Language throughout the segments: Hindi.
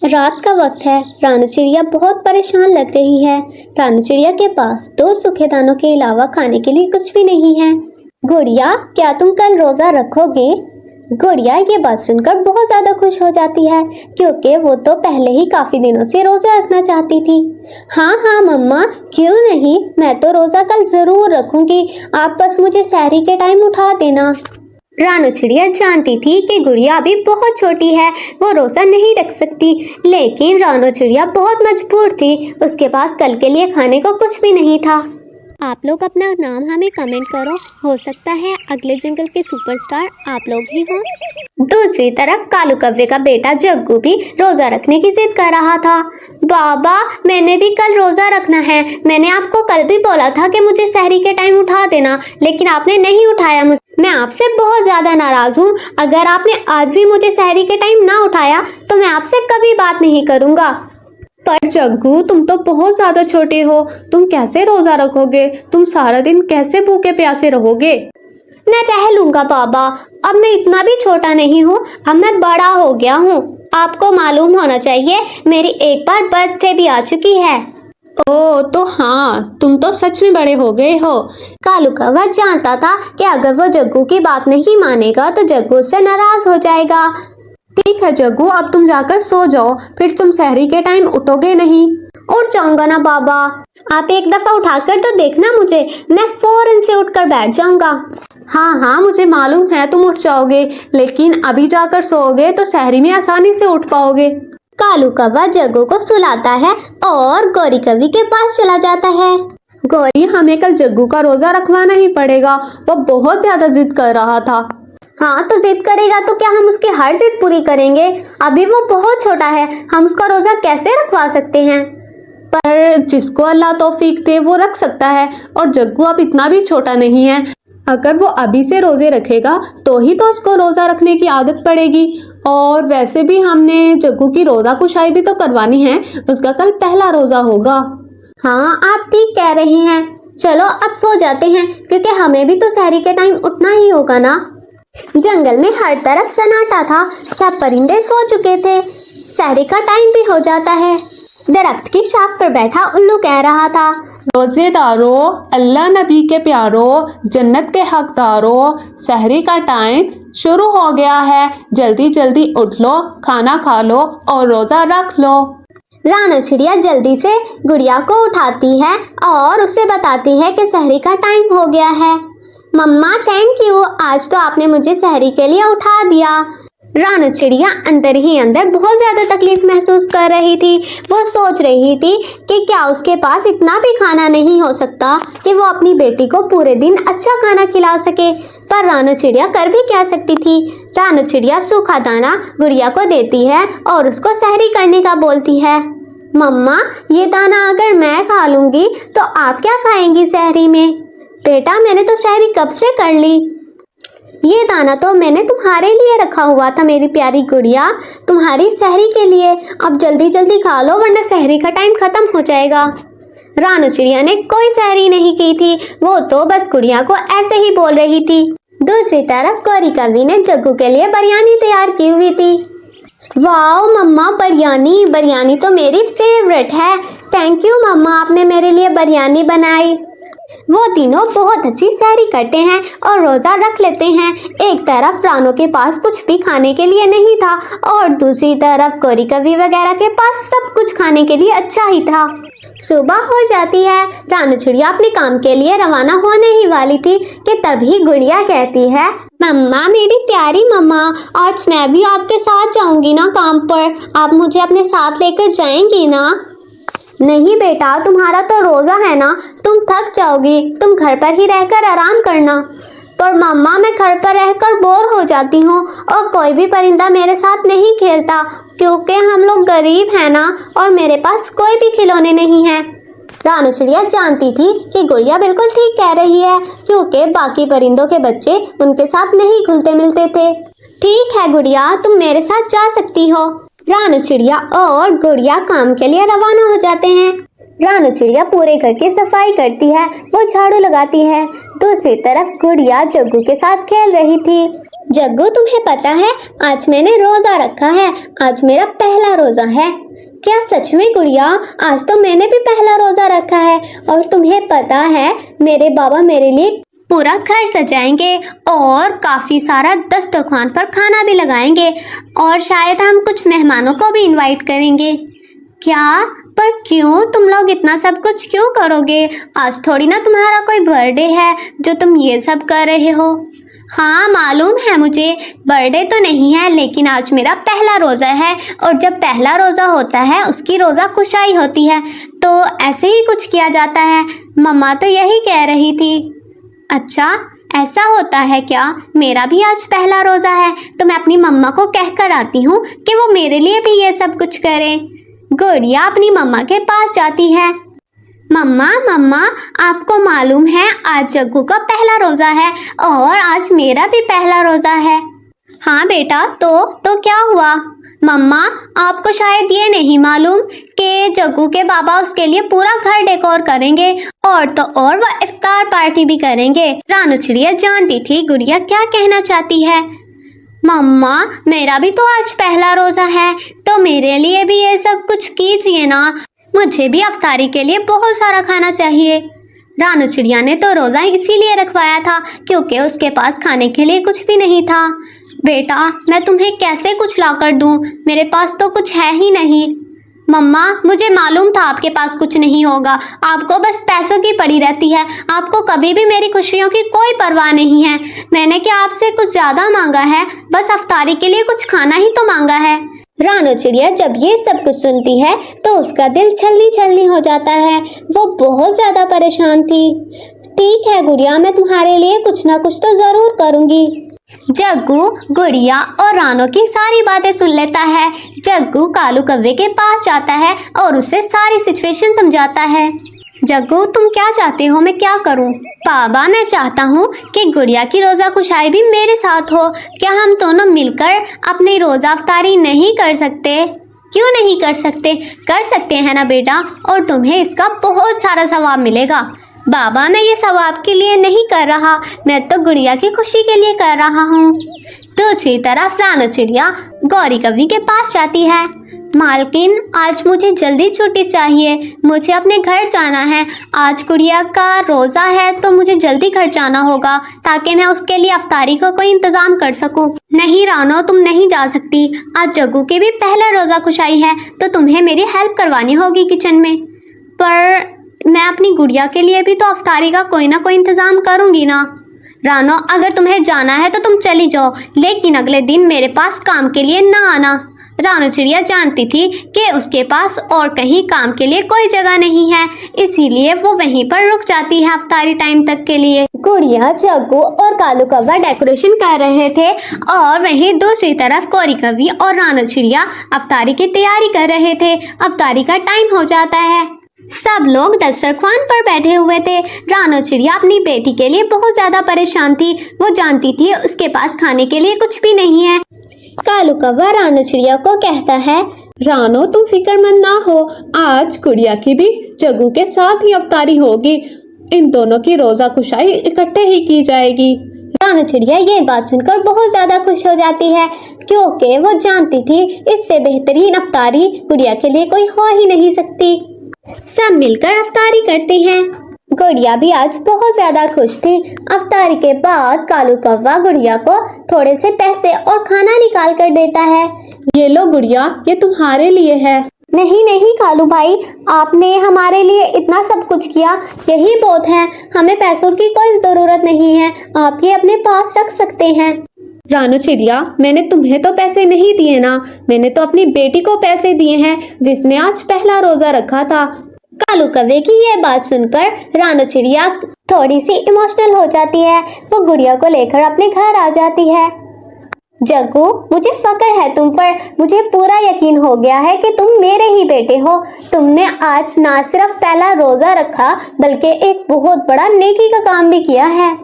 रात का वक्त है। रानू चिड़िया बहुत परेशान लग रही है। रानू चिड़िया के पास 2 सूखे दानों के अलावा खाने के लिए कुछ भी नहीं है। गुड़िया, क्या तुम कल रोजा रखोगे? गुड़िया ये बात सुनकर बहुत ज्यादा खुश हो जाती है, क्योंकि वो तो पहले ही काफी दिनों से रोजा रखना चाहती थी। हाँ हाँ मम्मा, क्यों नहीं, मैं तो रोजा कल जरूर रखूंगी। आप बस मुझे सहरी के टाइम उठा देना। रानू चिड़िया जानती थी कि गुड़िया अभी बहुत छोटी है, वो रोजा नहीं रख सकती, लेकिन रानू चिड़िया बहुत मजबूर थी। उसके पास कल के लिए खाने को कुछ भी नहीं था। आप लोग अपना नाम हमें कमेंट करो, हो सकता है अगले जंगल के सुपरस्टार आप लोग ही हों। दूसरी तरफ कालू कव्वे का बेटा जग्गू भी रोजा रखने की जिद कर रहा था। बाबा, मैंने भी कल रोजा रखना है। मैंने आपको कल भी बोला था कि मुझे सहरी के टाइम उठा देना, लेकिन आपने नहीं उठाया। मैं आपसे बहुत ज्यादा नाराज हूँ। अगर आपने आज भी मुझे सहरी के टाइम ना उठाया तो मैं आपसे कभी बात नहीं करूँगा। पर जग्गू, तुम तो बहुत ज्यादा छोटे हो, तुम कैसे रोजा रखोगे? तुम सारा दिन कैसे भूखे प्यासे रहोगे? मैं रह लूंगा बाबा, अब मैं इतना भी छोटा नहीं हूँ, अब मैं बड़ा हो गया हूँ। आपको मालूम होना चाहिए, मेरी एक बार बर्थडे भी आ चुकी है। ओ तो हाँ, तुम तो सच में बड़े हो गए हो। कालू कौवा जानता था कि अगर वो जग्गू की बात नहीं मानेगा तो जग्गू उससे नाराज हो जाएगा। ठीक है जग्गू, अब तुम जाकर सो जाओ, फिर तुम सहरी के टाइम उठोगे नहीं। उठ जाऊंगा ना बाबा, आप एक दफा उठाकर तो देखना मुझे, मैं फौरन से उठकर बैठ जाऊंगा। हाँ हाँ, मुझे मालूम है तुम उठ जाओगे, लेकिन अभी जाकर सोओगे तो सहरी में आसानी से उठ पाओगे। कालू कौवा जग्गू को सुलाता है और गौरी कवि के पास चला जाता है। गौरी, हमें कल जग्गू का रोजा रखवाना ही पड़ेगा, वो बहुत ज्यादा जिद कर रहा था। हाँ तो जिद करेगा तो क्या हम उसकी हर जिद पूरी करेंगे? अभी वो बहुत छोटा है, हम उसका रोजा कैसे रखवा सकते हैं? पर जिसको अल्लाह तौफीक दे वो रख सकता है, और जग्गू अब इतना भी छोटा नहीं है। अगर वो अभी से रोजे रखेगा तो ही तो उसको रोजा रखने की आदत पड़ेगी। और वैसे भी हमने जग्गू की रोजा कुशाई भी तो करवानी है, उसका कल पहला रोजा होगा। हाँ आप ठीक कह रहे हैं, चलो अब सो जाते हैं, क्योंकि हमें भी तो सहरी के टाइम उठना ही होगा ना। जंगल में हर तरफ सन्नाटा था, सब परिंदे सो चुके थे, सहरी का टाइम भी हो जाता है। दरख्त की शाख पर बैठा उल्लू कह रहा था, रोजेदारों, अल्लाह नबी के प्यारों, जन्नत के हकदारों, सहरी का टाइम शुरू हो गया है, जल्दी जल्दी उठ लो, खाना खा लो और रोजा रख लो। रानू चिड़िया जल्दी से गुड़िया को उठाती है और उसे बताती है कि सहरी का टाइम हो गया है। मम्मा थैंक यू, आज तो आपने मुझे सहरी के लिए उठा दिया। रानू चिड़िया अंदर ही अंदर बहुत ज्यादा तकलीफ महसूस कर रही थी। वो सोच रही थी कि क्या उसके पास इतना भी खाना नहीं हो सकता कि वो अपनी बेटी को पूरे दिन अच्छा खाना खिला सके। पर रानू चिड़िया कर भी क्या सकती थी। रानू चिड़िया सूखा दाना गुड़िया को देती है और उसको सहरी करने का बोलती है। मम्मा, ये दाना अगर मैं खा लूंगी तो आप क्या खाएंगी सहरी में? बेटा, मैंने तो सहरी कब से कर ली। ये दाना तो मैंने तुम्हारे लिए रखा हुआ था मेरी प्यारी गुड़िया, तुम्हारी सहरी के लिए। अब जल्दी जल्दी खा लो वरना सहरी का टाइम खत्म हो जाएगा। रानू चिड़िया ने कोई सहरी नहीं की थी, वो तो बस गुड़िया को ऐसे ही बोल रही थी। दूसरी तरफ गौरी कवि ने जग्गू के लिए बिरयानी तैयार की हुई थी। वाओ मम्मा, बिरयानी, बिरयानी तो मेरी फेवरेट है। थैंक यू मम्मा, आपने मेरे लिए बिरयानी बनाई। वो तीनों बहुत अच्छी सहरी करते हैं और रोजा रख लेते हैं। एक तरफ रानू के पास कुछ भी खाने के लिए नहीं था और दूसरी तरफ गौरी कवि वगैरह के पास सब कुछ खाने के लिए अच्छा ही था। सुबह हो जाती है, रानू चिड़िया अपने काम के लिए रवाना होने ही वाली थी कि तभी गुड़िया कहती है, मम्मा, मेरी प्यारी मम्मा, आज मैं भी आपके साथ जाऊंगी ना काम पर, आप मुझे अपने साथ लेकर जाएंगी ना? नहीं बेटा, तुम्हारा तो रोजा है ना, तुम थक जाओगी, तुम घर पर ही रहकर आराम करना। पर मम्मा, मैं घर पर रहकर बोर हो जाती हूँ और कोई भी परिंदा मेरे साथ नहीं खेलता, क्योंकि हम लोग गरीब हैं ना और मेरे पास कोई भी खिलौने नहीं हैं। रानू चिड़िया जानती थी कि गुड़िया बिल्कुल ठीक कह रही है, क्योंकि बाकी परिंदों के बच्चे उनके साथ नहीं घुलते मिलते थे। ठीक है गुड़िया, तुम मेरे साथ जा सकती हो। रानू चिड़िया और गुड़िया काम के लिए रवाना हो जाते हैं। रानू चिड़िया पूरे घर की सफाई करती है, वो झाड़ू लगाती है। दूसरी तरफ गुड़िया जग्गू के साथ खेल रही थी। जग्गू तुम्हें पता है आज मैंने रोजा रखा है, आज मेरा पहला रोजा है। क्या सच में गुड़िया? आज तो मैंने भी पहला रोजा रखा है। और तुम्हें पता है मेरे बाबा मेरे लिए पूरा घर सजाएंगे और काफ़ी सारा दस्तरखान पर खाना भी लगाएंगे और शायद हम कुछ मेहमानों को भी इनवाइट करेंगे। क्या? पर क्यों? तुम लोग इतना सब कुछ क्यों करोगे? आज थोड़ी ना तुम्हारा कोई बर्थडे है जो तुम ये सब कर रहे हो। हाँ मालूम है मुझे, बर्थडे तो नहीं है लेकिन आज मेरा पहला रोज़ा है और जब पहला रोज़ा होता है उसकी रोज़ा कुशाई होती है, तो ऐसे ही कुछ किया जाता है। मम्मा तो यही कह रही थी। अच्छा ऐसा होता है क्या? मेरा भी आज पहला रोज़ा है तो मैं अपनी मम्मा को कह कर आती हूँ कि वो मेरे लिए भी ये सब कुछ करें। गुड़िया अपनी मम्मा के पास जाती है। मम्मा मम्मा, आपको मालूम है आज जग्गू का पहला रोज़ा है और आज मेरा भी पहला रोज़ा है। हाँ बेटा, तो क्या हुआ? मम्मा आपको शायद ये नहीं मालूम कि जग्गू के बाबा उसके लिए पूरा घर डेकोर करेंगे और तो और वह इफ्तार पार्टी भी करेंगे। रानू चिड़िया जानती थी गुड़िया क्या कहना चाहती है। मम्मा मेरा भी तो आज पहला रोज़ा है तो मेरे लिए भी ये सब कुछ कीजिए ना, मुझे भी अफ्तारी के लिए बहुत सारा खाना चाहिए। रानू चिड़िया ने तो रोज़ा इसीलिए रखवाया था क्योंकि उसके पास खाने के लिए कुछ भी नहीं था। बेटा मैं तुम्हें कैसे कुछ ला कर दूँ, मेरे पास तो कुछ है ही नहीं। मम्मा मुझे मालूम था आपके पास कुछ नहीं होगा, आपको बस पैसों की पड़ी रहती है, आपको कभी भी मेरी खुशियों की कोई परवाह नहीं है। मैंने क्या आपसे कुछ ज़्यादा मांगा है, बस अफ्तारी के लिए कुछ खाना ही तो मांगा है। रानू चिड़िया जब ये सब कुछ सुनती है तो उसका दिल छलनी छलनी हो जाता है, वो बहुत ज़्यादा परेशान थी। ठीक है गुड़िया, मैं तुम्हारे लिए कुछ ना कुछ तो ज़रूर करूँगी। जग्गू गुड़िया और रानू की सारी बातें सुन लेता है। जग्गू कालू कौवे के पास जाता है और उसे सारी सिचुएशन समझाता है। जग्गू तुम क्या चाहते हो, मैं क्या करूं? बाबा मैं चाहता हूं कि गुड़िया की रोज़ा कुशाई भी मेरे साथ हो। क्या हम दोनों मिलकर अपनी रोज़ा अफ्तारी नहीं कर सकते? क्यों नहीं कर सकते? कर सकते हैं ना बेटा, और तुम्हें इसका बहुत सारा सवाब मिलेगा। बाबा मैं ये सवाब के लिए नहीं कर रहा, मैं तो गुड़िया की खुशी के लिए कर रहा हूँ। दूसरी तरफ रानू चिड़िया गौरी कौवी के पास जाती है। मालकिन आज मुझे जल्दी छुट्टी चाहिए, मुझे अपने घर जाना है। आज गुड़िया का रोज़ा है तो मुझे जल्दी घर जाना होगा ताकि मैं उसके लिए अफ्तारी का कोई इंतज़ाम कर सकूं। नहीं रानो तुम नहीं जा सकती, आज जग्गू के भी पहला रोज़ा कुशाई है तो तुम्हें मेरी हेल्प करवानी होगी किचन में। पर मैं अपनी गुड़िया के लिए भी तो अफ्तारी का कोई ना कोई इंतज़ाम करूँगी ना। रानो अगर तुम्हें जाना है तो तुम चली जाओ, लेकिन अगले दिन मेरे पास काम के लिए ना आना। रानू चिड़िया जानती थी कि उसके पास और कहीं काम के लिए कोई जगह नहीं है, इसीलिए वो वहीं पर रुक जाती है अफ्तारी टाइम तक के लिए। गुड़िया जग्गू और कालू कौवा डेकोरेशन कर रहे थे और वहीं दूसरी तरफ गौरी कौवी और रानू चिड़िया अफ्तारी की तैयारी कर रहे थे। अफ्तारी का टाइम हो जाता है, सब लोग दस्तरखान पर बैठे हुए थे। रानू चिड़िया अपनी बेटी के लिए बहुत ज़्यादा परेशान थी, वो जानती थी उसके पास खाने के लिए कुछ भी नहीं है। कालू कौवा रानू चिड़िया को कहता है, रानो तुम फिक्रमंद ना हो, आज गुड़िया की भी जग्गू के साथ ही अफ्तारी होगी, इन दोनों की रोज़ा कुशाई इकट्ठे ही की जाएगी। रानू चिड़िया ये बात सुनकर बहुत ज़्यादा खुश हो जाती है क्योंकि वो जानती थी इससे बेहतरीन अफ्तारी गुड़िया के लिए कोई हो ही नहीं सकती। सब मिलकर अफ्तारी करते हैं। गुड़िया भी आज बहुत ज़्यादा खुश थी। अफ्तारी के बाद कालू कौवा गुड़िया को थोड़े से पैसे और खाना निकाल कर देता है। ये लो गुड़िया, ये तुम्हारे लिए है। नहीं नहीं कालू भाई, आपने हमारे लिए इतना सब कुछ किया, यही बहुत है, हमें पैसों की कोई ज़रूरत नहीं है, आप ये अपने पास रख सकते हैं। रानू चिड़िया मैंने तुम्हें तो पैसे नहीं दिए ना, मैंने तो अपनी बेटी को पैसे दिए हैं जिसने आज पहला रोज़ा रखा था। कालू कौवे की ये बात सुनकर रानू चिड़िया थोड़ी सी इमोशनल हो जाती है, वो गुड़िया को लेकर अपने घर आ जाती है। जग्गू मुझे फक्र है तुम पर, मुझे पूरा यकीन हो गया है कि तुम मेरे ही बेटे हो। तुमने आज ना सिर्फ पहला रोज़ा रखा बल्कि एक बहुत बड़ा नेकी का काम भी किया है।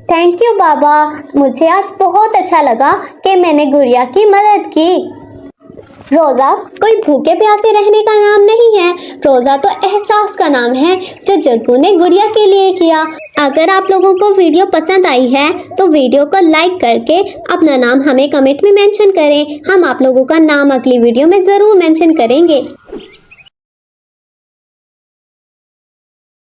थैंक यू बाबा, मुझे आज बहुत अच्छा लगा कि मैंने गुड़िया की मदद की। रोज़ा कोई भूखे प्यासे रहने का नाम नहीं है। रोज़ा तो एहसास का नाम है जो जग्गू ने गुड़िया के लिए किया। अगर आप लोगों को वीडियो पसंद आई है तो वीडियो को लाइक करके अपना नाम हमें कमेंट में मेंशन करें। हम आप लोगों का नाम अगली वीडियो में ज़रूर मेंशन करेंगे।